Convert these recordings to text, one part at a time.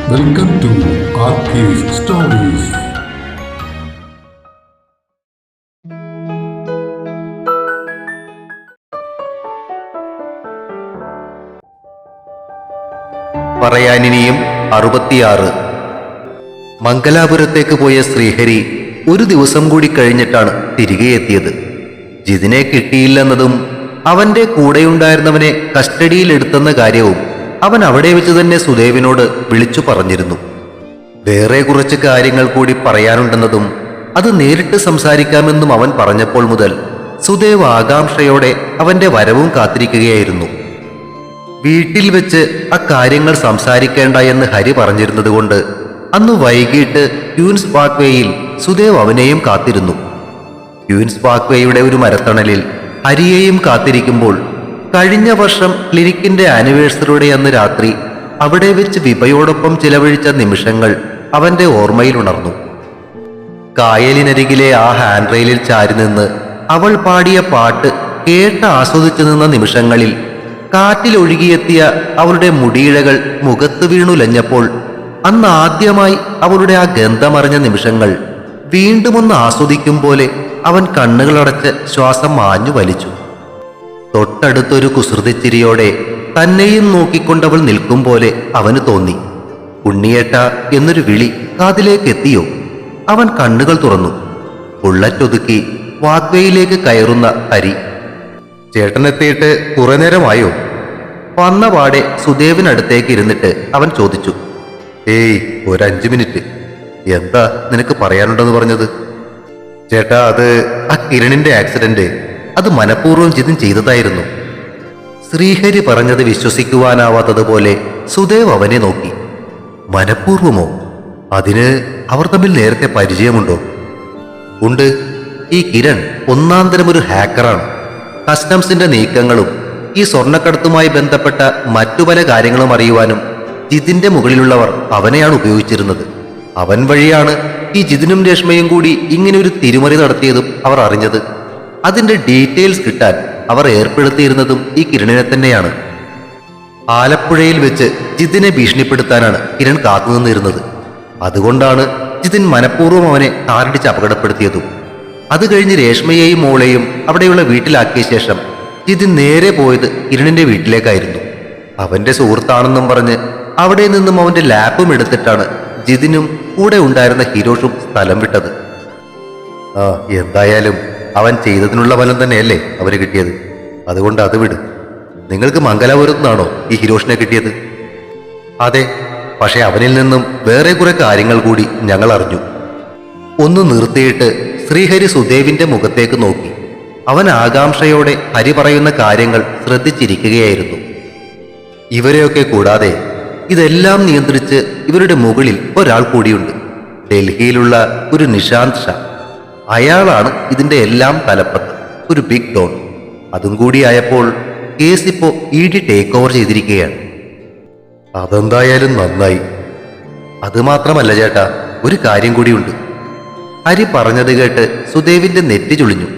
Welcome to ആർക്കേസ് stories. പറയാനിനിയും 66. മംഗലാപുരത്തേക്ക് പോയ ശ്രീഹരി ഒരു ദിവസം കൂടി കഴിഞ്ഞിട്ടാണ് തിരികെ എത്തിയത്. ജിതിനെ കിട്ടിയില്ലെന്നതും അവന്റെ കൂടെയുണ്ടായിരുന്നവനെ കസ്റ്റഡിയിലെടുത്തെന്ന കാര്യവും അവൻ അവിടെ വെച്ച് തന്നെ സുദേവിനോട് വിളിച്ചു പറഞ്ഞിരുന്നു. വേറെ കുറച്ച് കാര്യങ്ങൾ കൂടി പറയാനുണ്ടെന്നതും അത് നേരിട്ട് സംസാരിക്കാമെന്നും അവൻ പറഞ്ഞപ്പോൾ മുതൽ സുദേവ് ആകാംക്ഷയോടെ അവന്റെ വരവും കാത്തിരിക്കുകയായിരുന്നു. വീട്ടിൽ വെച്ച് അക്കാര്യങ്ങൾ സംസാരിക്കേണ്ട എന്ന് ഹരി പറഞ്ഞിരുന്നത് കൊണ്ട് അന്ന് വൈകിട്ട് ക്യൂൻസ് വാക്വേയിൽ സുദേവ് അവനെയും കാത്തിരുന്നു. ക്യൂൻസ് വാക്വേയുടെ ഒരു മരത്തണലിൽ ഹരിയെയും കാത്തിരിക്കുമ്പോൾ കഴിഞ്ഞ വർഷം ക്ലിനിക്കിന്റെ ആനിവേഴ്സറിയുടെ അന്ന് രാത്രി അവിടെ വെച്ച് വിഭയോടൊപ്പം ചിലവഴിച്ച നിമിഷങ്ങൾ അവന്റെ ഓർമ്മയിൽ ഉണർന്നു. കായലിനരികിലെ ആ ഹാൻഡ് റെയിലിൽ ചാരി നിന്ന് അവൾ പാടിയ പാട്ട് കേട്ട് ആസ്വദിച്ചു നിന്ന നിമിഷങ്ങളിൽ കാറ്റിലൊഴുകിയെത്തിയ അവളുടെ മുടിയിഴകൾ മുഖത്ത് വീണുലഞ്ഞപ്പോൾ അന്ന് ആദ്യമായി അവളുടെ ആ ഗന്ധമറിഞ്ഞ നിമിഷങ്ങൾ വീണ്ടുമൊന്ന് ആസ്വദിക്കും പോലെ അവൻ കണ്ണുകളടച്ച് ശ്വാസം മാഞ്ഞു വലിച്ചു. തൊട്ടടുത്തൊരു കുസൃതിച്ചിരിയോടെ തന്നെയും നോക്കിക്കൊണ്ടവൾ നിൽക്കും പോലെ അവന് തോന്നി. ഉണ്ണിയേട്ട എന്നൊരു വിളി കാതിലേക്ക് എത്തിയോ? അവൻ കണ്ണുകൾ തുറന്നു. ബുള്ളറ്റൊതുക്കി വാക്വേയിലേക്ക് കയറുന്ന ഹരി. ചേട്ടനെത്തിയിട്ട് കുറെ നേരമായോ? വന്ന പാടെ സുദേവിനടുത്തേക്ക് ഇരുന്നിട്ട് അവൻ ചോദിച്ചു. ഏയ്, ഒരു 5 മിനിറ്റ്. എന്താ നിനക്ക് പറയാനുണ്ടെന്ന് പറഞ്ഞത്? ചേട്ടാ, അത് ആ കിരണിന്റെ ആക്സിഡന്റ്, അത് മനഃപൂർവ്വം ജിതിൻ ചെയ്തതായിരുന്നു. ശ്രീഹരി പറഞ്ഞത് വിശ്വസിക്കുവാനാവാത്തതുപോലെ സുദേവ് അവനെ നോക്കി. മനഃപൂർവമോ? അതിന് അവർ തമ്മിൽ നേരത്തെ പരിചയമുണ്ടോ? ഉണ്ട്. ഈ കിരൺ ഒന്നാം തരം ഒരു ഹാക്കറാണ്. കസ്റ്റംസിന്റെ നീക്കങ്ങളും ഈ സ്വർണ്ണക്കടത്തുമായി ബന്ധപ്പെട്ട മറ്റു പല കാര്യങ്ങളും അറിയുവാനും ജിതിന്റെ മുകളിലുള്ളവർ അവനെയാണ് ഉപയോഗിച്ചിരുന്നത്. അവൻ വഴിയാണ് ഈ ജിതിനും രേഷ്മയും കൂടി ഇങ്ങനെ ഒരു തിരിമറി നടത്തിയതും അവർ അറിഞ്ഞത്. അതിന്റെ ഡീറ്റെയിൽസ് കിട്ടാൻ അവർ ഏർപ്പെടുത്തിയിരുന്നതും ഈ കിരണിനെ തന്നെയാണ്. ആലപ്പുഴയിൽ വെച്ച് ജിതിനെ ഭീഷണിപ്പെടുത്താനാണ് കിരൺ കാത്തുനിന്നിരുന്നത്. അതുകൊണ്ടാണ് ജിതിൻ മനഃപൂർവ്വം അവനെ കാറിടിച്ച് അപകടപ്പെടുത്തിയതും. അത് കഴിഞ്ഞ് രേഷ്മയെയും മോളെയും അവിടെയുള്ള വീട്ടിലാക്കിയ ശേഷം ജിതിൻ നേരെ പോയത് കിരണിന്റെ വീട്ടിലേക്കായിരുന്നു. അവന്റെ സുഹൃത്താണെന്നും പറഞ്ഞ് അവിടെ നിന്നും അവന്റെ ലാപ്പും എടുത്തിട്ടാണ് ജിതിനും കൂടെ ഉണ്ടായിരുന്ന ഹിരോഷും സ്ഥലം വിട്ടത്. എന്തായാലും അവൻ ചെയ്തതിനുള്ള ഫലം തന്നെയല്ലേ അവന് കിട്ടിയത്. അതുകൊണ്ട് അത് വിട്. നിങ്ങൾക്ക് മംഗലാപുരത്തു നിന്നാണോ ഈ ഹിരോഷിനെ കിട്ടിയത്? അതെ, പക്ഷെ അവനിൽ നിന്നും വേറെ കുറെ കാര്യങ്ങൾ കൂടി ഞങ്ങൾ അറിഞ്ഞു. ഒന്ന് നിർത്തിയിട്ട് ശ്രീഹരി സുദേവിന്റെ മുഖത്തേക്ക് നോക്കി. അവൻ ആകാംക്ഷയോടെ ഹരി പറയുന്ന കാര്യങ്ങൾ ശ്രദ്ധിച്ചിരിക്കുകയായിരുന്നു. ഇവരെയൊക്കെ കൂടാതെ ഇതെല്ലാം നിയന്ത്രിച്ച് ഇവരുടെ മുകളിൽ ഒരാൾ കൂടിയുണ്ട്. ഡൽഹിയിലുള്ള ഒരു നിശാന്ത് ഷാ. അയാളാണ് ഇതിന്റെ എല്ലാം തലപ്പത്ത്, ഒരു ബിഗ് ഡോൺ. അതും കൂടിയായപ്പോൾ കേസ് ഇപ്പോ ED ടേക്ക് ഓവർ ചെയ്തിരിക്കുകയാണ്. അതെന്തായാലും നന്നായി. അതുമാത്രമല്ല ചേട്ടാ, ഒരു കാര്യം കൂടിയുണ്ട്. ഹരി പറഞ്ഞത് കേട്ട് സുദേവിന്റെ നെറ്റി ചുളിഞ്ഞു.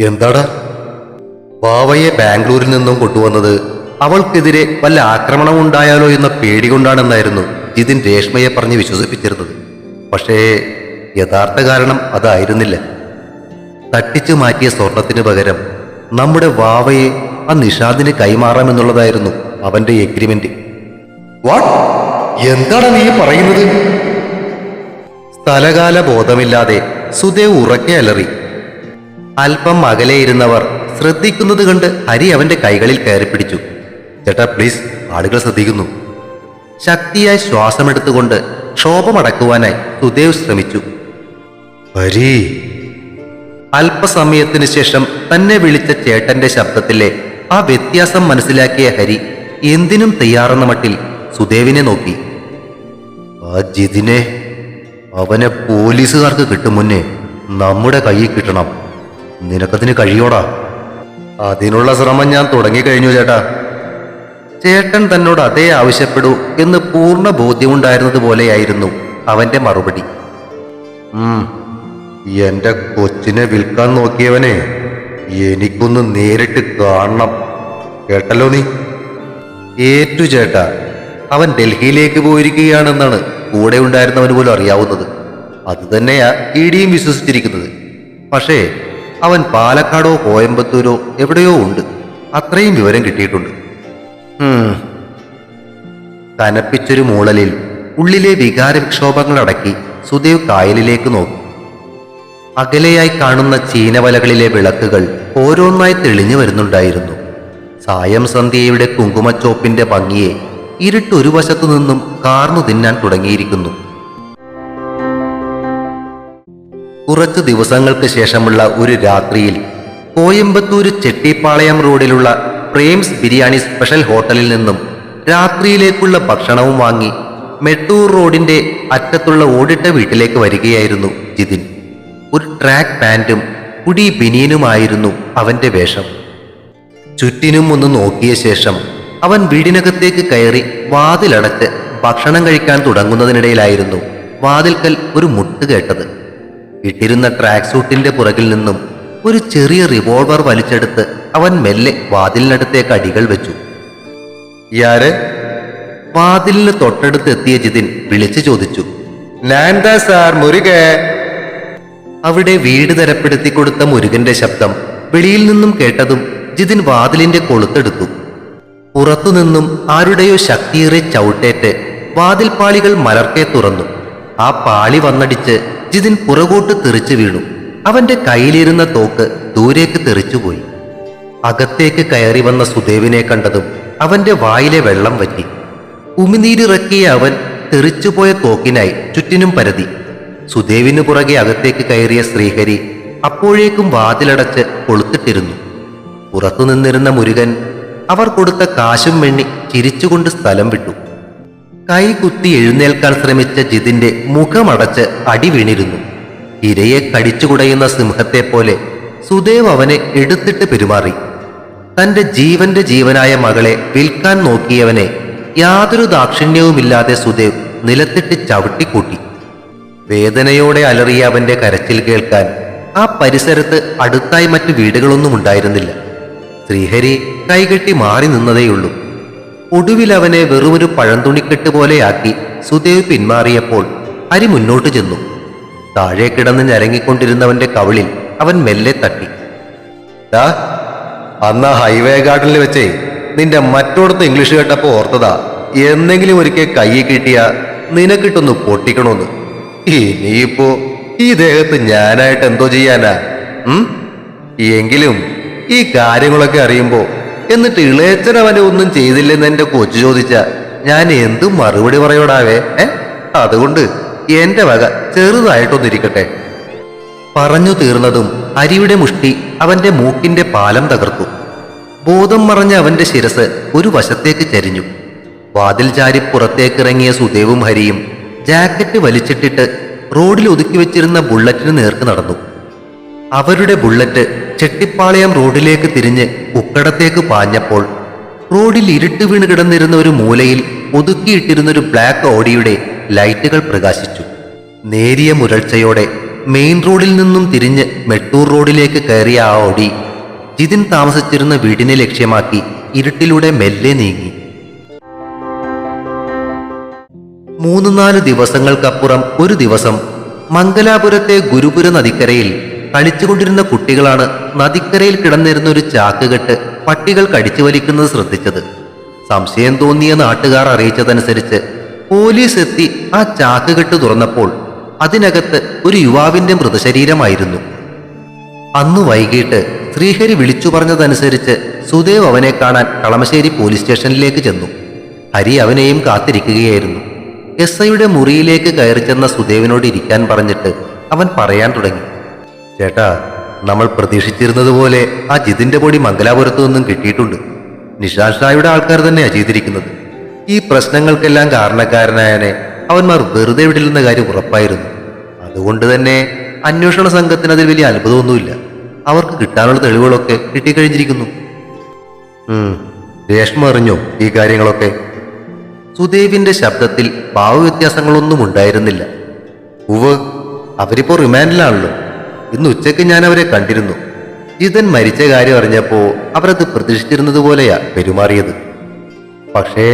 എന്താടാ? ബാവയെ ബാംഗ്ലൂരിൽ നിന്നും കൊണ്ടുവന്നത് അവൾക്കെതിരെ വല്ല ആക്രമണം ഉണ്ടായാലോ എന്ന പേടി കൊണ്ടാണെന്നായിരുന്നു ജിതിൻ രേഷ്മയെ പറഞ്ഞ് വിശ്വസിപ്പിച്ചിരുന്നത്. പക്ഷേ യഥാർത്ഥ കാരണം അതായിരുന്നില്ല. തട്ടിച്ചു മാറ്റിയ സ്വർണത്തിന് പകരം നമ്മുടെ വാവയെ ആ നിഷാദിന് കൈമാറാമെന്നുള്ളതായിരുന്നു അവന്റെ എഗ്രിമെന്റ്. വാട്ട്? എന്താണ് നീ പറയുന്നത്? സ്ഥലകാല ബോധമില്ലാതെ സുദേവ് ഉറക്കെ അലറി. അല്പം അകലെ ഇരുന്നവർ ശ്രദ്ധിക്കുന്നത് കണ്ട് ഹരി അവന്റെ കൈകളിൽ കയറിപ്പിടിച്ചു. ചേട്ടാ പ്ലീസ്, ആളുകൾ ശ്രദ്ധിക്കുന്നു. ശക്തിയായി ശ്വാസമെടുത്തുകൊണ്ട് ക്ഷോഭമടക്കുവാനായി സുദേവ് ശ്രമിച്ചു. ഹരി. അല്പസമയത്തിന് ശേഷം തന്നെ വിളിച്ച ചേട്ടന്റെ ശബ്ദത്തിലെ ആ വ്യത്യാസം മനസ്സിലാക്കിയ ഹരി എന്തിനും തയ്യാറെന്ന മട്ടിൽ സുദേവിനെ നോക്കി. ആ ജിതിനെ, അവനെ പോലീസുകാർക്ക് കിട്ടും മുന്നേ നമ്മുടെ കയ്യിൽ കിട്ടണം. നിനക്കതിന് കഴിയോടാ? അതിനുള്ള ശ്രമം ഞാൻ തുടങ്ങിക്കഴിഞ്ഞു ചേട്ടാ. ചേട്ടൻ തന്നോട് അതേ ആവശ്യപ്പെടൂ എന്ന് പൂർണ്ണ ബോധ്യമുണ്ടായിരുന്നത് പോലെയായിരുന്നു അവന്റെ മറുപടി. എന്റെ കൊച്ചിനെ വിൽക്കാൻ നോക്കിയവനെ എനിക്കൊന്ന് നേരിട്ട് കാണണം. കേട്ടല്ലോ നീ? ഏറ്റു ചേട്ടാ. അവൻ ഡൽഹിയിലേക്ക് പോയിരിക്കുകയാണെന്നാണ് കൂടെ ഉണ്ടായിരുന്നവന് പോലും അറിയാവുന്നത്. അതുതന്നെയാ ഇടിയും വിശ്വസിച്ചിരിക്കുന്നത്. പക്ഷേ അവൻ പാലക്കാടോ കോയമ്പത്തൂരോ എവിടെയോ ഉണ്ട്, അത്രയും വിവരം കിട്ടിയിട്ടുണ്ട്. കനപ്പിച്ചൊരു മൂളലിൽ ഉള്ളിലെ വികാരവിക്ഷോഭങ്ങളടക്കി സുദേവ് കായലിലേക്ക് നോക്കി. അകലെയായി കാണുന്ന ചീനവലകളിലെ വിളക്കുകൾ ഓരോന്നായി തെളിഞ്ഞു വരുന്നുണ്ടായിരുന്നു. സായം സന്ധ്യയുടെ കുങ്കുമച്ചോപ്പിന്റെ ഭംഗിയെ ഇരുട്ടൊരു വശത്തു നിന്നും കാർന്നു തിന്നാൻ തുടങ്ങിയിരിക്കുന്നു. കുറച്ചു ദിവസങ്ങൾക്ക് ശേഷമുള്ള ഒരു രാത്രിയിൽ കോയമ്പത്തൂര് ചെട്ടിപ്പാളയം റോഡിലുള്ള പ്രേംസ് ബിരിയാണി സ്പെഷ്യൽ ഹോട്ടലിൽ നിന്നും രാത്രിയിലേക്കുള്ള ഭക്ഷണവും വാങ്ങി മെട്ടൂർ റോഡിന്റെ അറ്റത്തുള്ള ഓടിട്ട വീട്ടിലേക്ക് വരികയായിരുന്നു ജിതിൻ. ഒരു ട്രാക്ക് പാന്റും കുടി ബനിയനുമായിരുന്നു അവന്റെ വേഷം. ചുറ്റിനും ഒന്ന് നോക്കിയ ശേഷം അവൻ വീടിനകത്തേക്ക് കയറി വാതിലടച്ച് ഭക്ഷണം കഴിക്കാൻ തുടങ്ങുന്നതിനിടയിലായിരുന്നു വാതിൽക്കൽ ഒരു മുട്ട് കേട്ടത്. ഇട്ടിരുന്ന ട്രാക്ക് സൂട്ടിന്റെ പുറകിൽ നിന്നും ഒരു ചെറിയ റിവോൾവർ വലിച്ചെടുത്ത് അവൻ മെല്ലെ വാതിലിനടുത്തേക്ക് അടികൾ വെച്ചു. യാര്? വാതിലിന് തൊട്ടടുത്ത് എത്തിയ ജിതിൻ വിളിച്ചു ചോദിച്ചു. നാൻദാ സാർ മുരുക. അവിടെ വീട് തരപ്പെടുത്തി കൊടുത്ത മുരുകന്റെ ശബ്ദം വെളിയിൽ നിന്നും കേട്ടതും ജിതിൻ വാതിലിന്റെ കൊളുത്തെടുത്തു. പുറത്തുനിന്നും ആരുടെയോ ശക്തിയേറെ ചവിട്ടേറ്റ് വാതിൽ പാളികൾ മലർക്കെ തുറന്നു. ആ പാളി വന്നടിച്ച് ജിതിൻ പുറകോട്ട് തെറിച്ചു വീണു. അവന്റെ കയ്യിലിരുന്ന തോക്ക് ദൂരേക്ക് തെറിച്ചുപോയി. അകത്തേക്ക് കയറി വന്ന സുദേവിനെ കണ്ടതും അവന്റെ വായിലെ വെള്ളം വറ്റി. ഉമിനീരിറക്കിയ അവൻ തെറിച്ചുപോയ തോക്കിനായി ചുറ്റിനും പരതി. സുദേവിന് പുറകെ അകത്തേക്ക് കയറിയ ശ്രീഹരി അപ്പോഴേക്കും വാതിലടച്ച് കൊളുത്തിട്ടിരുന്നു. പുറത്തു നിന്നിരുന്ന മുരുകൻ അവർ കൊടുത്ത കാശും വെണ്ണി ചിരിച്ചുകൊണ്ട് സ്ഥലം വിട്ടു. കൈ കുത്തി എഴുന്നേൽക്കാൻ ശ്രമിച്ച ജിതിന്റെ മുഖമടച്ച് അടി വീണിരുന്നു. ഇരയെ കടിച്ചുകുടയുന്ന സിംഹത്തെ പോലെ സുദേവ് അവനെ എടുത്തിട്ട് പെരുമാറി. തന്റെ ജീവന്റെ ജീവനായ മകളെ വിൽക്കാൻ നോക്കിയവനെ യാതൊരു ദാക്ഷിണ്യവുമില്ലാതെ സുദേവ് നിലത്തിട്ട് ചവിട്ടിക്കൂട്ടി. വേദനയോടെ അലറിയ അവന്റെ കരച്ചിൽ കേൾക്കാൻ ആ പരിസരത്ത് അടുത്തായി മറ്റു വീടുകളൊന്നും ഉണ്ടായിരുന്നില്ല. ശ്രീഹരി കൈകെട്ടി മാറി നിന്നതേയുള്ളൂ. ഒടുവിൽ അവനെ വെറുമൊരു പഴന്തുണിക്കെട്ട് പോലെയാക്കി സുദേവ് പിന്മാറിയപ്പോൾ ഹരി മുന്നോട്ട് ചെന്നു. താഴെ കിടന്ന് ഞരങ്ങിക്കൊണ്ടിരുന്നവന്റെ കവിളിൽ അവൻ മെല്ലെ തട്ടി. അന്ന് ഹൈവേ ഗാർഡനിൽ വെച്ചേ നിന്റെ മറ്റോടത്ത് ഇംഗ്ലീഷ് കേട്ടപ്പോ ഓർത്തതാ, എന്തെങ്കിലും ഒരിക്കൽ കയ്യിൽ കിട്ടിയ നിനക്കിട്ടൊന്ന് പൊട്ടിക്കണോന്ന്. ഇനിയിപ്പോ ഈ ദേഹത്ത് ഞാനായിട്ട് എന്തോ ചെയ്യാനാ? എങ്കിലും ഈ കാര്യങ്ങളൊക്കെ അറിയുമ്പോ എന്നിട്ട് ഇളയച്ചൻ അവനെ ഒന്നും ചെയ്തില്ലെന്ന് എന്റെ കൊച്ചു ചോദിച്ച ഞാൻ എന്തും മറുപടി പറയോടാവേ? അതുകൊണ്ട് എന്റെ വക ചെറുതായിട്ടൊന്നിരിക്കട്ടെ. പറഞ്ഞു തീർന്നതും ഹരിയുടെ മുഷ്ടി അവന്റെ മൂക്കിന്റെ പാലം തകർത്തു. ബോധം മറഞ്ഞ അവന്റെ ശിരസ് ഒരു വശത്തേക്ക് ചരിഞ്ഞു. വാതിൽ ചാരി പുറത്തേക്കിറങ്ങിയ സുദേവും ഹരിയും ജാക്കറ്റ് വലിച്ചിട്ടിട്ട് റോഡിൽ ഒതുക്കി വെച്ചിരുന്ന ബുള്ളറ്റിന് നേർക്ക് നടന്നു. അവരുടെ ബുള്ളറ്റ് ചെട്ടിപ്പാളയം റോഡിലേക്ക് തിരിഞ്ഞ് ഉക്കടത്തേക്ക് പാഞ്ഞപ്പോൾ റോഡിൽ ഇരുട്ട് വീണ് കിടന്നിരുന്ന ഒരു മൂലയിൽ ഒതുക്കിയിട്ടിരുന്നൊരു ബ്ലാക്ക് ഓഡിയുടെ ലൈറ്റുകൾ പ്രകാശിച്ചു. നേരിയ മുരൾച്ചയോടെ മെയിൻ റോഡിൽ നിന്നും തിരിഞ്ഞ് മെട്ടൂർ റോഡിലേക്ക് കയറിയ ആ ഓടി ജിതിൻ താമസിച്ചിരുന്ന വീടിനെ ലക്ഷ്യമാക്കി ഇരുട്ടിലൂടെ മെല്ലെ നീങ്ങി. 3-4 ദിവസങ്ങൾക്കപ്പുറം ഒരു ദിവസം മംഗലാപുരത്തെ ഗുരുപുര നദിക്കരയിൽ കളിച്ചുകൊണ്ടിരുന്ന കുട്ടികളാണ് നദിക്കരയിൽ കിടന്നിരുന്ന ഒരു ചാക്കുകെട്ട് പട്ടികൾ കടിച്ചു വലിക്കുന്നത് ശ്രദ്ധിച്ചത്. സംശയം തോന്നിയ നാട്ടുകാർ അറിയിച്ചതനുസരിച്ച് പോലീസ് എത്തി ആ ചാക്കുകെട്ട് തുറന്നപ്പോൾ അതിനകത്ത് ഒരു യുവാവിന്റെ മൃതശരീരമായിരുന്നു. അന്നു വൈകിട്ട് ശ്രീഹരി വിളിച്ചു പറഞ്ഞതനുസരിച്ച് സുദേവ് അവനെ കാണാൻ കളമശ്ശേരി പോലീസ് സ്റ്റേഷനിലേക്ക് ചെന്നു. ഹരി അവനെയും കാത്തിരിക്കുകയായിരുന്നു. SIയുടെ മുറിയിലേക്ക് കയറി ചെന്ന സുദേവിനോട് ഇരിക്കാൻ പറഞ്ഞിട്ട് അവൻ പറയാൻ തുടങ്ങി. ചേട്ടാ, നമ്മൾ പ്രതീക്ഷിച്ചിരുന്നത് പോലെ ആ ജിതിന്റെ പൊടി മംഗലാപുരത്തു നിന്നും കിട്ടിയിട്ടുണ്ട്. നിഷാൽ ഷായുടെ ആൾക്കാർ തന്നെയാ ചെയ്തിരിക്കുന്നത്. ഈ പ്രശ്നങ്ങൾക്കെല്ലാം കാരണക്കാരനായനെ അവന്മാർ വെറുതെ വിടില്ലെന്ന കാര്യം ഉറപ്പായിരുന്നു. അതുകൊണ്ട് തന്നെ അന്വേഷണ സംഘത്തിന് അതിൽ വലിയ അത്ഭുതമൊന്നുമില്ല. അവർക്ക് കിട്ടാനുള്ള തെളിവുകളൊക്കെ കിട്ടിക്കഴിഞ്ഞിരിക്കുന്നു. രേഷ്മ അറിഞ്ഞോ ഈ കാര്യങ്ങളൊക്കെ? സുദേവിന്റെ ശബ്ദത്തിൽ ഭാവവ്യത്യാസങ്ങളൊന്നും ഉണ്ടായിരുന്നില്ല. ഉവ്, അവരിപ്പോ റിമാൻഡിലാണല്ലോ. ഇന്ന് ഉച്ചയ്ക്ക് ഞാൻ അവരെ കണ്ടിരുന്നു. ജിതൻ മരിച്ച കാര്യം അറിഞ്ഞപ്പോ അവരത് പ്രതീക്ഷിച്ചിരുന്നത് പോലെയാ പെരുമാറിയത്. പക്ഷേ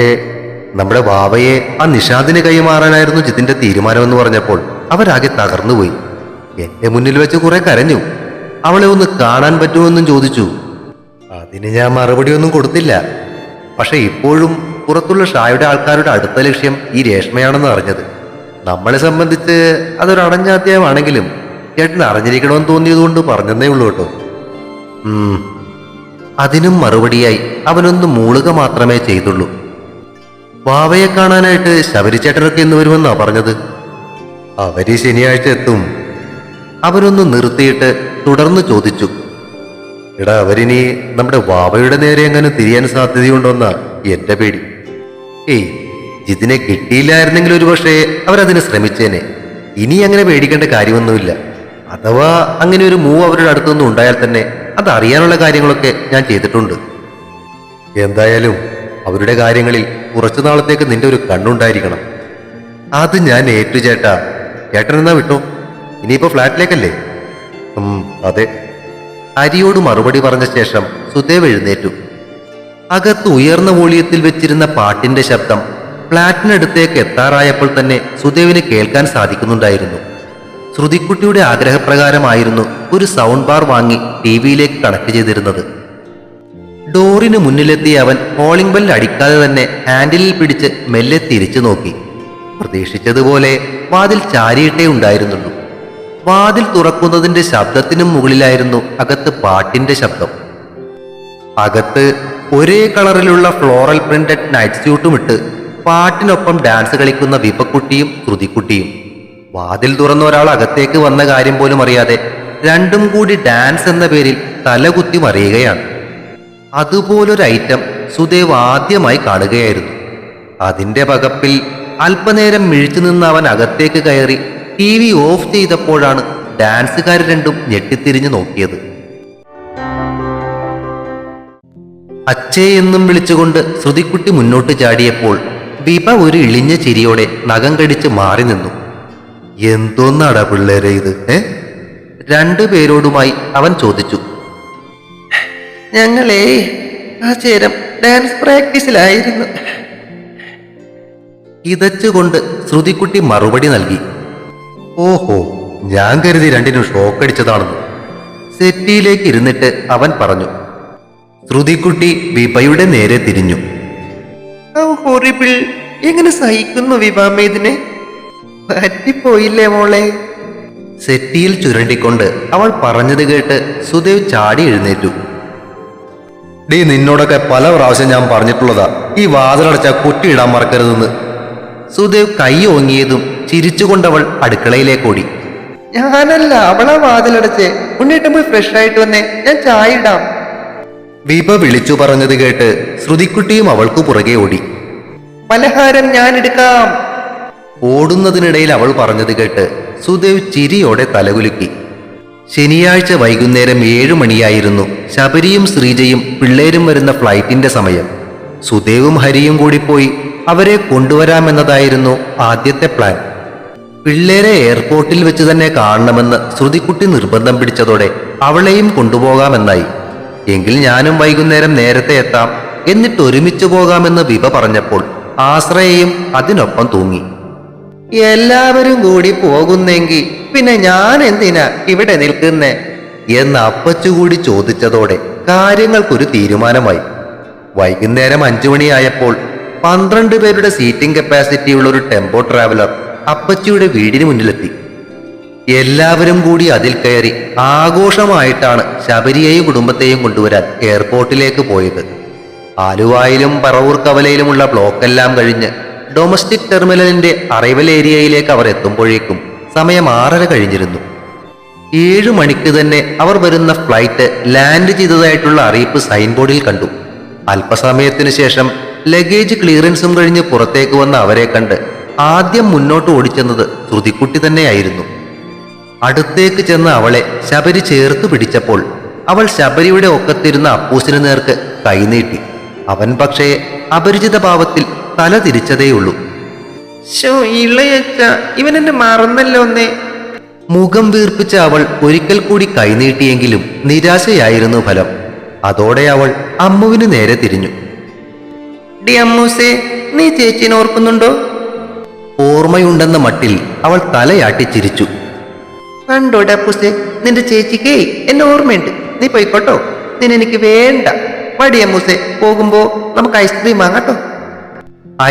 നമ്മുടെ വാവയെ ആ നിഷാദിന് കൈമാറാനായിരുന്നു ജിതിന്റെ തീരുമാനമെന്ന് പറഞ്ഞപ്പോൾ അവരാകെ തകർന്നുപോയി. എന്റെ മുന്നിൽ വെച്ച് കുറെ കരഞ്ഞു. അവളെ ഒന്ന് കാണാൻ പറ്റുമെന്നും ചോദിച്ചു. അതിന് ഞാൻ മറുപടി ഒന്നും കൊടുത്തില്ല. പക്ഷെ ഇപ്പോഴും പുറത്തുള്ള ഷായുടെ ആൾക്കാരുടെ അടുത്ത ലക്ഷ്യം ഈ രേഷ്മയാണെന്ന് അറിഞ്ഞത് നമ്മളെ സംബന്ധിച്ച് അതൊരു അടഞ്ഞാധ്യായമാണെങ്കിലും ചേട്ടൻ അറിഞ്ഞിരിക്കണമെന്ന് തോന്നിയതുകൊണ്ട് പറഞ്ഞതേ ഉള്ളൂ കേട്ടോ. അതിനും മറുപടിയായി അവനൊന്ന് മൂളുക മാത്രമേ ചെയ്തുള്ളൂ. വാവയെ കാണാനായിട്ട് ശബരിച്ചേട്ടനൊക്കെ എന്ന് വരുമെന്നാ പറഞ്ഞത്. അവര് ശനിയാഴ്ച എത്തും. അവനൊന്ന് നിർത്തിയിട്ട് തുടർന്ന് ചോദിച്ചു. എടാ, അവരിനി നമ്മുടെ വാവയുടെ നേരെ എങ്ങനെ തിരിയാൻ സാധ്യതയുണ്ടോന്നാ എന്റെ പേടി. ഏയ്, ജിതിനെ കിട്ടിയില്ലായിരുന്നെങ്കിൽ ഒരു പക്ഷേ അവരതിന് ശ്രമിച്ചേനെ. ഇനി അങ്ങനെ പേടിക്കേണ്ട കാര്യമൊന്നുമില്ല. അഥവാ അങ്ങനെ ഒരു മൂവ് അവരുടെ അടുത്തൊന്നും ഉണ്ടായാൽ തന്നെ അതറിയാനുള്ള കാര്യങ്ങളൊക്കെ ഞാൻ ചെയ്തിട്ടുണ്ട്. എന്തായാലും അവരുടെ കാര്യങ്ങളിൽ കുറച്ചു നാളത്തേക്ക് നിന്റെ ഒരു കണ്ണുണ്ടായിരിക്കണം. അത് ഞാൻ ഏറ്റു ചേട്ടാ. ചേട്ടൻ എന്നാ വിട്ടോ? ഇനിയിപ്പോ ഫ്ലാറ്റിലേക്കല്ലേ? അതെ. ഹരിയോട് മറുപടി പറഞ്ഞ ശേഷം സുദേവ് എഴുന്നേറ്റു. അകത്ത് ഉയർന്ന വോളിയത്തിൽ വെച്ചിരുന്ന പാട്ടിന്റെ ശബ്ദം ഫ്ലാറ്റിനടുത്തേക്ക് എത്താറായപ്പോൾ തന്നെ സുദേവിന് കേൾക്കാൻ സാധിക്കുന്നുണ്ടായിരുന്നു. ശ്രുതിക്കുട്ടിയുടെ ആഗ്രഹപ്രകാരമായിരുന്നു ഒരു സൗണ്ട് ബാർ വാങ്ങി ടിവിയിലേക്ക് കണക്ട് ചെയ്തിരുന്നത്. ഡോറിന് മുന്നിലെത്തിയ അവൻ കോളിംഗ് ബെൽ അടിക്കാതെ തന്നെ ഹാൻഡിലിൽ പിടിച്ച് മെല്ലെ തിരിച്ചു നോക്കി. പ്രതീക്ഷിച്ചതുപോലെ വാതിൽ ചാരിയിട്ടേ ഉണ്ടായിരുന്നുള്ളൂ. വാതിൽ തുറക്കുന്നതിന്റെ ശബ്ദത്തിനും മുകളിലായിരുന്നു അകത്ത് പാട്ടിന്റെ ശബ്ദം. അകത്ത് ഒരേ കളറിലുള്ള ഫ്ലോറൽ പ്രിന്റഡ് നൈറ്റ് സ്യൂട്ടും ഇട്ട് പാട്ടിനൊപ്പം ഡാൻസ് കളിക്കുന്ന വിപക്കുട്ടിയും ശ്രുതിക്കുട്ടിയും. വാതിൽ തുറന്ന ഒരാൾ അകത്തേക്ക് വന്ന കാര്യം പോലും അറിയാതെ രണ്ടും കൂടി ഡാൻസ് എന്ന പേരിൽ തലകുത്തി മറിയുകയാണ്. അതുപോലൊരു ഐറ്റം സുദേവ് ആദ്യമായി കാണുകയായിരുന്നു. അതിന്റെ പകപ്പിൽ അല്പനേരം മിഴിച്ചു നിന്ന് അവൻ അകത്തേക്ക് കയറി TV ഓഫ് ചെയ്തപ്പോഴാണ് ഡാൻസുകാർ രണ്ടും ഞെട്ടിത്തിരിഞ്ഞു നോക്കിയത്. അച്ഛേ എന്നും വിളിച്ചുകൊണ്ട് ശ്രുതിക്കുട്ടി മുന്നോട്ട് ചാടിയപ്പോൾ വിപ ഒരു ഇളിഞ്ഞ ചിരിയോടെ നഖം കടിച്ച് മാറി നിന്നു. എന്തോന്നാടാ പിള്ളേരെ ഇത്? രണ്ടുപേരോടുമായി അവൻ ചോദിച്ചു. ഞങ്ങളേ ആ ചേരം ഡാൻസ് പ്രാക്ടീസിലായിരുന്നു. ഇതച്ചുകൊണ്ട് ശ്രുതിക്കുട്ടി മറുപടി നൽകി. ഓഹോ, ഞാൻ കരുതി രണ്ടിനും ഷോക്കടിച്ചതാണെന്ന്. സെറ്റിയിലേക്ക് ഇരുന്നിട്ട് അവൻ പറഞ്ഞു. ശ്രുതിക്കുട്ടി വിപയുടെ നേരെ തിരിഞ്ഞു. ഹൊറിബിൾ, എങ്ങനെ സഹിക്കുന്നു വിവാമ ഇതിനെ? പറ്റിപ്പോയില്ലേ മോളെ? സെറ്റിയിൽ ചുരണ്ടിക്കൊണ്ട് അവൾ പറഞ്ഞത് കേട്ട് സുദേവ് ചാടി എഴുന്നേറ്റു. ഡീ, നിന്നോടൊക്കെ പല പ്രാവശ്യം ഞാൻ പറഞ്ഞിട്ടുള്ളതാ ഈ വാതിലടച്ച കുറ്റിയിടാൻ മറക്കരുതെന്ന്. സുദേവ് കൈ ഓങ്ങിയതും ചിരിച്ചുകൊണ്ടവൾ അടുക്കളയിലേക്കോടി. ഞാനല്ല, അവളാ വാതിലടച്ച്. ഉണ്ണിട്ടും പോയി ഫ്രഷ് ആയിട്ട് വന്നേ, ഞാൻ ചായ ഇടാം. വിപ വിളിച്ചു പറഞ്ഞത് കേട്ട് ശ്രുതിക്കുട്ടിയും അവൾക്കു പുറകെ ഓടി. പലഹാരം ഞാൻ എടുക്കാം. ഓടുന്നതിനിടയിൽ അവൾ പറഞ്ഞത് കേട്ട് സുദേവ് ചിരിയോടെ തലകുലുക്കി. ശനിയാഴ്ച വൈകുന്നേരം 7 മണിയായിരുന്നു ശബരിയും ശ്രീജയും പിള്ളേരും വരുന്ന ഫ്ലൈറ്റിന്റെ സമയം. സുദേവും ഹരിയും കൂടി പോയി അവരെ കൊണ്ടുവരാമെന്നതായിരുന്നു ആദ്യത്തെ പ്ലാൻ. പിള്ളേരെ എയർപോർട്ടിൽ വെച്ച് തന്നെ കാണണമെന്ന് ശ്രുതിക്കുട്ടി നിർബന്ധം പിടിച്ചതോടെ അവളെയും കൊണ്ടുപോകാമെന്നായി. എങ്കിൽ ഞാനും വൈകുന്നേരം നേരത്തെ എത്താം, എന്നിട്ട് ഒരുമിച്ച് പോകാമെന്ന് വിപ പറഞ്ഞപ്പോൾ ആശ്രയയും അതിനൊപ്പം തൂങ്ങി. എല്ലാവരും കൂടി പോകുന്നെങ്കിൽ പിന്നെ ഞാൻ എന്തിനാ ഇവിടെ നിൽക്കുന്നേ എന്ന് അപ്പച്ചുകൂടി ചോദിച്ചതോടെ കാര്യങ്ങൾക്കൊരു തീരുമാനമായി. വൈകുന്നേരം 5 മണിയായപ്പോൾ 12 പേരുടെ സീറ്റിംഗ് കപ്പാസിറ്റിയുള്ള ഒരു ടെമ്പോ ട്രാവലർ അപ്പച്ചിയുടെ വീടിന് മുന്നിലെത്തി. എല്ലാവരും കൂടി അതിൽ കയറി ആഘോഷമായിട്ടാണ് ശബരിയെയും കുടുംബത്തെയും കൊണ്ടുവരാൻ എയർപോർട്ടിലേക്ക് പോയത്. ആലുവായിലും പറവൂർ കവലയിലുമുള്ള ബ്ലോക്കെല്ലാം കഴിഞ്ഞ് ഡൊമസ്റ്റിക് ടെർമിനലിന്റെ അറൈവൽ ഏരിയയിലേക്ക് അവർ എത്തുമ്പോഴേക്കും സമയം 6:30 കഴിഞ്ഞിരുന്നു. 7 മണിക്ക് തന്നെ അവർ വരുന്ന ഫ്ലൈറ്റ് ലാൻഡ് ചെയ്തതായിട്ടുള്ള അറിയിപ്പ് സൈൻ ബോർഡിൽ കണ്ടു. അല്പസമയത്തിനു ശേഷം ലഗേജ് ക്ലിയറൻസും കഴിഞ്ഞ് പുറത്തേക്ക് വന്ന അവരെ കണ്ട് ആദ്യം മുന്നോട്ട് ഓടിച്ചെന്നത് ശ്രുതിക്കുട്ടി തന്നെയായിരുന്നു. അടുത്തേക്ക് ചെന്ന് അവളെ ശബരി ചേർത്ത് പിടിച്ചപ്പോൾ അവൾ ശബരിയുടെ ഒക്കത്തിരുന്ന അപ്പൂസിന് നേർക്ക് കൈനീട്ടി. അവൻ പക്ഷേ അപരിചിത ഭാവത്തിൽ തല തിരിച്ചതേയുള്ളൂ. ഇളയച്ച, ഇവൻ എന്നെ മറന്നല്ലോ ഒന്നേ. മുഖം വീർപ്പിച്ച അവൾ ഒരിക്കൽ കൂടി കൈനീട്ടിയെങ്കിലും നിരാശയായിരുന്നു ഫലം. അതോടെ അവൾ അമ്മുവിന് നേരെ തിരിഞ്ഞു. ഡി അമ്മൂസേ, നീ ചേച്ചിനെ ഓർക്കുന്നുണ്ടോ? ഓർമ്മയുണ്ടെന്ന മട്ടിൽ അവൾ തലയാട്ടി ചിരിച്ചു. കണ്ടോ ഡപ്പൂസേ, നിന്റെ ചേച്ചിക്കേ എന്നെ ഓർമ്മയുണ്ട്. നീ പോയിക്കോട്ടോ, നിന്നെനിക്ക് വേണ്ട. വടി അമ്മൂസേ, പോകുമ്പോ നമുക്ക് ഐസ്ക്രീം വാങ്ങാട്ടോ.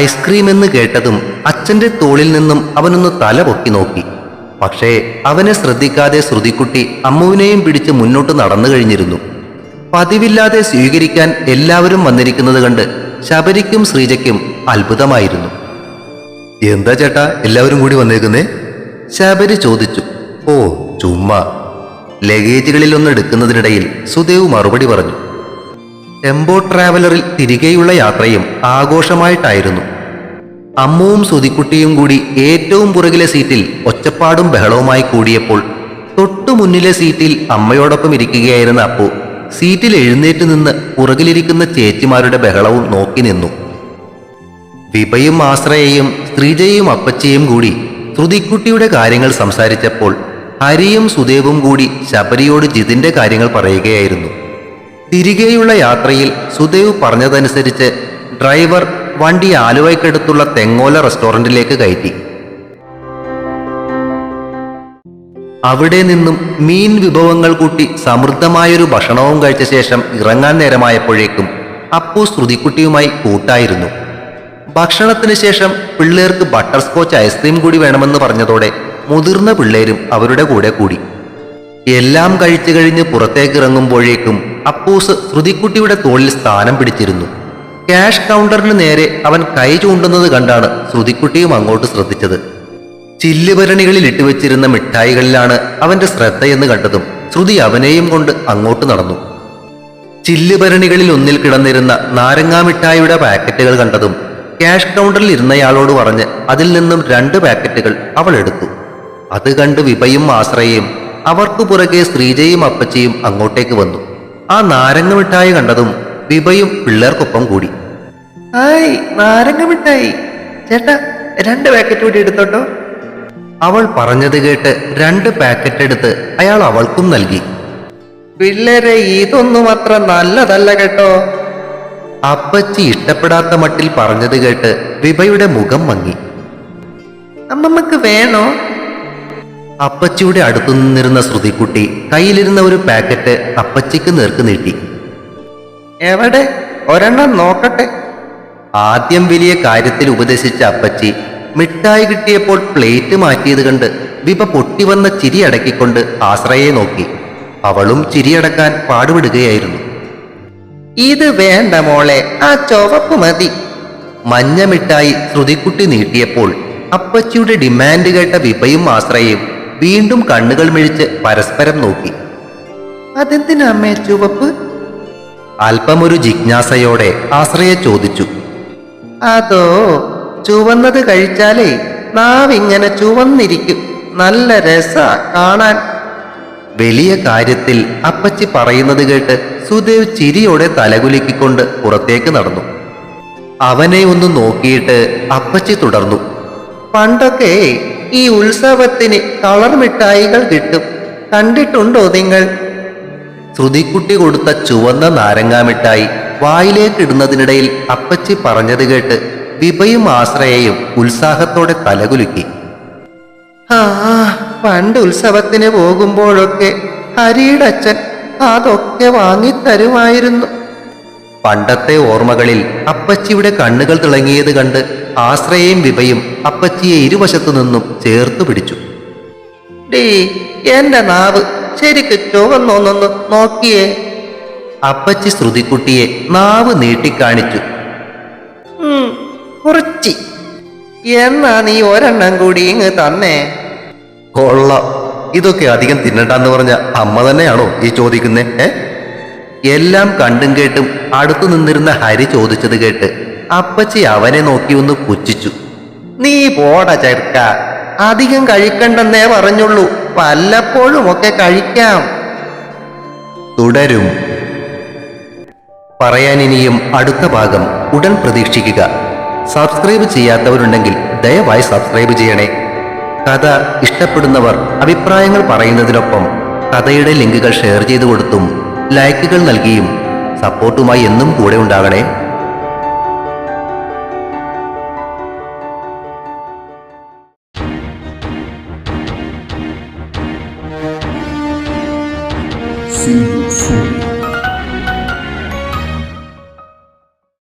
ഐസ്ക്രീം എന്ന് കേട്ടതും അച്ഛന്റെ തോളിൽ നിന്നും അവനൊന്ന് തല പൊക്കി നോക്കി. പക്ഷേ അവനെ ശ്രദ്ധിക്കാതെ ശ്രുതിക്കുട്ടി അമ്മുവിനെയും പിടിച്ച് മുന്നോട്ട് നടന്നു കഴിഞ്ഞിരുന്നു. പതിവില്ലാതെ സ്വീകരിക്കാൻ എല്ലാവരും വന്നിരിക്കുന്നത് കണ്ട് ശബരിക്കും ശ്രീജയ്ക്കും അത്ഭുതമായിരുന്നു. എന്താ ചേട്ടാ എല്ലാവരും കൂടി വന്നേക്കുന്നേ? ശബരി ചോദിച്ചു. ഓ ചുമ്മാ. ലഗേജുകളിൽ ഒന്ന് എടുക്കുന്നതിനിടയിൽ സുദേവ് മറുപടി പറഞ്ഞു. ടെമ്പോ ട്രാവലറിൽ തിരികെയുള്ള യാത്രയും ആഘോഷമായിട്ടായിരുന്നു. അമ്മുവും സുതിക്കുട്ടിയും കൂടി ഏറ്റവും പുറകിലെ സീറ്റിൽ ഒച്ചപ്പാടും ബഹളവുമായി കൂടിയപ്പോൾ തൊട്ടു മുന്നിലെ സീറ്റിൽ അമ്മയോടൊപ്പം ഇരിക്കുകയായിരുന്ന അപ്പു സീറ്റിൽ എഴുന്നേറ്റ് നിന്ന് പുറകിലിരിക്കുന്ന ചേച്ചിമാരുടെ ബഹളവും നോക്കി നിന്നു. വിഭയും ആശ്രയയും ശ്രീജയും അപ്പച്ചിയും കൂടി ശ്രുതിക്കുട്ടിയുടെ കാര്യങ്ങൾ സംസാരിച്ചപ്പോൾ ഹരിയും സുദേവും കൂടി ശബരിയോട് ജിതിന്റെ കാര്യങ്ങൾ പറയുകയായിരുന്നു. തിരികെയുള്ള യാത്രയിൽ സുദേവ് പറഞ്ഞതനുസരിച്ച് ഡ്രൈവർ വണ്ടി ആലുവയ്ക്കടുത്തുള്ള തെങ്ങോല റെസ്റ്റോറന്റിലേക്ക് കയറ്റി. അവിടെ നിന്നും മീൻ വിഭവങ്ങൾ കൂട്ടി സമൃദ്ധമായൊരു ഭക്ഷണവും കഴിച്ച ശേഷം ഇറങ്ങാൻ നേരമായപ്പോഴേക്കും അപ്പു ശ്രുതിക്കുട്ടിയുമായി കൂട്ടായിരുന്നു. ഭക്ഷണത്തിന് ശേഷം പിള്ളേർക്ക് ബട്ടർ സ്കോച്ച് ഐസ്ക്രീം കൂടി വേണമെന്ന് പറഞ്ഞതോടെ മുതിർന്ന പിള്ളേരും അവരുടെ കൂടെ കൂടി. എല്ലാം കഴിച്ചു കഴിഞ്ഞ് പുറത്തേക്ക് ഇറങ്ങുമ്പോഴേക്കും അപ്പൂസ് ശ്രുതിക്കുട്ടിയുടെ തോളിൽ സ്ഥാനം പിടിച്ചിരുന്നു. ക്യാഷ് കൗണ്ടറിന് നേരെ അവൻ കൈ ചൂണ്ടുന്നത് കണ്ടാണ് ശ്രുതിക്കുട്ടിയും അങ്ങോട്ട് ശ്രദ്ധിച്ചത്. ചില്ലുഭരണികളിൽ ഇട്ടുവെച്ചിരുന്ന മിഠായികളിലാണ് അവന്റെ ശ്രദ്ധയെന്ന് കണ്ടതും ശ്രുതി അവനെയും കൊണ്ട് അങ്ങോട്ട് നടന്നു. ചില്ലുഭരണികളിൽ ഒന്നിൽ കിടന്നിരുന്ന നാരങ്ങാ മിഠായിയുടെ പാക്കറ്റുകൾ കണ്ടതും ക്യാഷ് കൗണ്ടറിൽ ഇരുന്നയാളോട് പറഞ്ഞ് അതിൽ നിന്നും 2 പാക്കറ്റുകൾ അവൾ എടുത്തു. അത് കണ്ട് വിഭയും ആശ്രയയും അവർക്ക് പുറകെ ശ്രീജയും അപ്പച്ചിയും അങ്ങോട്ടേക്ക് വന്നു. ആ നാരങ്ങ മിഠായി കണ്ടതും വിഭയും പിള്ളേർക്കൊപ്പം കൂടി. ഹായ്, നാരങ്ങ മിഠായി. ചേട്ടാ 2 പാക്കറ്റ് കൂടി എടുത്തോട്ടോ. അവൾ പറഞ്ഞത് കേട്ട് 2 പാക്കറ്റ് എടുത്ത് അയാൾ അവൾക്കും നൽകി. പിള്ളേരെ, ഇതൊന്നും അത്ര നല്ലതല്ല കേട്ടോ. അപ്പച്ചി ഇഷ്ടപ്പെടാത്ത മട്ടിൽ പറഞ്ഞത് കേട്ട് വിഭയുടെ മുഖം മങ്ങി. അമ്മമ്മക്ക് വേണോ? അപ്പച്ചിയുടെ അടുത്തു നിന്നിരുന്ന ശ്രുതിക്കുട്ടി കയ്യിലിരുന്ന ഒരു പാക്കറ്റ് അപ്പച്ചിക്ക് നേർക്ക് നീട്ടി. എവിടെ? ഒരെണ്ണം നോക്കട്ടെ. ആദ്യം വലിയ കാര്യത്തിൽ ഉപദേശിച്ച അപ്പച്ചി മിഠായി കിട്ടിയപ്പോൾ പ്ലേറ്റ് മാറ്റിയത് കണ്ട് വിഭ പൊട്ടിവന്ന ചിരി അടക്കിക്കൊണ്ട് ആശ്രയെ നോക്കി. അവളും ചിരിയടക്കാൻ പാടുപെടുകയായിരുന്നു. ഇത് വേണ്ട മോളെ, ആ ചുവപ്പ് മതി. മഞ്ഞ മിഠായി ശ്രുതിക്കുട്ടി നീട്ടിയപ്പോൾ അപ്പച്ചിയുടെ ഡിമാൻഡ് കേട്ട വിഭയും ആശ്രയയും വീണ്ടും കണ്ണുകൾ മിഴിച്ച് പരസ്പരം നോക്കി. അതെന്തിനാ അമ്മേ ചുവപ്പ്? അല്പമൊരു ജിജ്ഞാസയോടെ ആശ്രയ ചോദിച്ചു. അതോ, ചുവന്നത് കഴിച്ചാലേ നാവിങ്ങനെ ചുവന്നിരിക്കും. നല്ല രസാ കാണാൻ. വലിയ കാര്യത്തിൽ അപ്പച്ചി പറയുന്നത് കേട്ട് സുദേവ് ചിരിയോടെ തലകുലുക്കിക്കൊണ്ട് പുറത്തേക്ക് നടന്നു. അവനെ ഒന്ന് നോക്കിയിട്ട് അപ്പച്ചി തുടർന്നു. പണ്ടൊക്കെ ഈ ഉത്സവത്തിന് കളർ മിഠായികൾ കിട്ടും, കണ്ടിട്ടുണ്ടോ നിങ്ങൾ? ശ്രുതിക്കുട്ടി കൊടുത്ത ചുവന്ന നാരങ്ങാ മിഠായി വായിലേക്ക് ഇടുന്നതിനിടയിൽ അപ്പച്ചി പറഞ്ഞത് കേട്ട് വിഭയും ആശ്രയയും ഉത്സാഹത്തോടെ തലകുലുക്കി. ആ, പണ്ട് ഉത്സവത്തിന് പോകുമ്പോഴൊക്കെ ഹരിയുടെ അച്ഛൻ അതൊക്കെ വാങ്ങിത്തരുമായിരുന്നു. പണ്ടത്തെ ഓർമ്മകളിൽ അപ്പച്ചിയുടെ കണ്ണുകൾ തിളങ്ങിയത് കണ്ട് ആശ്രയയും വിഭയും അപ്പച്ചിയെ ഇരുവശത്തു നിന്നും ചേർത്തു പിടിച്ചു. ഡീ, എന്റെ നാവ് ശരിക്ക് ചുവന്നൊന്നൊന്ന് നോക്കിയേ. അപ്പച്ചി ശ്രുതിക്കുട്ടിയെ നാവ് നീട്ടിക്കാണിച്ചു. കുറച്ചി. എന്നാ നീ ഒരെണ്ണം കൂടി ഇങ്ങ് തന്നേ. കൊള്ളാം, ഇതൊക്കെ അധികം തിന്നണ്ടെന്ന് പറഞ്ഞ അമ്മ തന്നെയാണോ ഈ ചോദിക്കുന്നേ? എല്ലാം കണ്ടും കേട്ടും അടുത്തു നിന്നിരുന്ന ഹരി ചോദിച്ചത് കേട്ട് അപ്പച്ചി അവനെ നോക്കി ഒന്ന് പുച്ഛിച്ചു. നീ പോട ചെറുക്ക, അധികം കഴിക്കണ്ടെന്നേ പറഞ്ഞുള്ളൂ, വല്ലപ്പോഴും ഒക്കെ കഴിക്കാം. തുടരും. പറയാനിനിയും അടുത്ത ഭാഗം ഉടൻ പ്രതീക്ഷിക്കുക. സബ്സ്ക്രൈബ് ചെയ്യാത്തവരുണ്ടെങ്കിൽ ദയവായി സബ്സ്ക്രൈബ് ചെയ്യണേ. കഥ ഇഷ്ടപ്പെടുന്നവർ അഭിപ്രായങ്ങൾ പറയുന്നതിനൊപ്പം കഥയുടെ ലിങ്കുകൾ ഷെയർ ചെയ്തു കൊടുത്തും ലൈക്കുകൾ നൽകിയും സപ്പോർട്ടുമായി എന്നും കൂടെ ഉണ്ടാകണേ. See you soon.